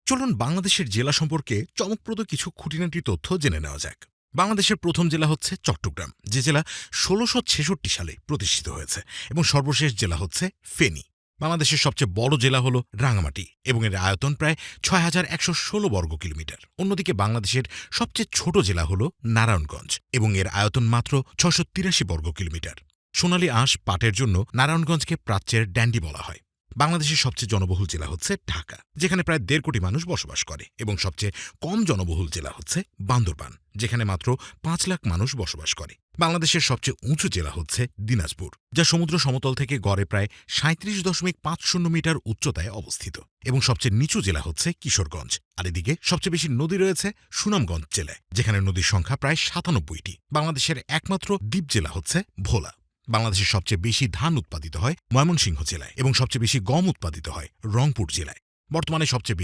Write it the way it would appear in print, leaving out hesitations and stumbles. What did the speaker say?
চলুন বাংলাদেশের জেলা সম্পর্কে চমকপ্রদ কিছু খুঁটিনাটি তথ্য জেনে নেওয়া যাক। বাংলাদেশের প্রথম জেলা হচ্ছে চট্টগ্রাম, যে জেলা ১৬৬৬ সালে প্রতিষ্ঠিত হয়েছে, এবং সর্বশেষ জেলা হচ্ছে ফেনী। বাংলাদেশের সবচেয়ে বড় জেলা হল রাঙামাটি এবং এর আয়তন প্রায় ৬,১১৬ বর্গ কিলোমিটার। অন্যদিকে বাংলাদেশের সবচেয়ে ছোট জেলা হল নারায়ণগঞ্জ এবং এর আয়তন মাত্র ৬৮৩ বর্গ কিলোমিটার। সোনালী আঁশ পাটের জন্য নারায়ণগঞ্জকে প্রাচ্যের ড্যান্ডি বলা হয়। বাংলাদেশের সবচেয়ে জনবহুল জেলা হচ্ছে ঢাকা, যেখানে প্রায় ১.৫ কোটি মানুষ বসবাস করে, এবং সবচেয়ে কম জনবহুল জেলা হচ্ছে বান্দরবান, যেখানে মাত্র ৫ লাখ মানুষ বসবাস করে। বাংলাদেশের সবচেয়ে উঁচু জেলা হচ্ছে দিনাজপুর, যা সমুদ্র সমতল থেকে গড়ে প্রায় ৩৭.৫০ মিটার উচ্চতায় অবস্থিত, এবং সবচেয়ে নিচু জেলা হচ্ছে কিশোরগঞ্জ। আর এদিকে সবচেয়ে বেশি নদী রয়েছে সুনামগঞ্জ জেলায়, যেখানে নদীর সংখ্যা প্রায় ৯৭টি। বাংলাদেশের একমাত্র দ্বীপ জেলা হচ্ছে ভোলা। বাংলাদেশের সবচেয়ে বেশি ধান উৎপাদিত হয় ময়মনসিংহ জেলায়, এবং সবচেয়ে বেশি গম উৎপাদিত হয় রংপুর জেলায়। বর্তমানে সবচেয়ে বেশি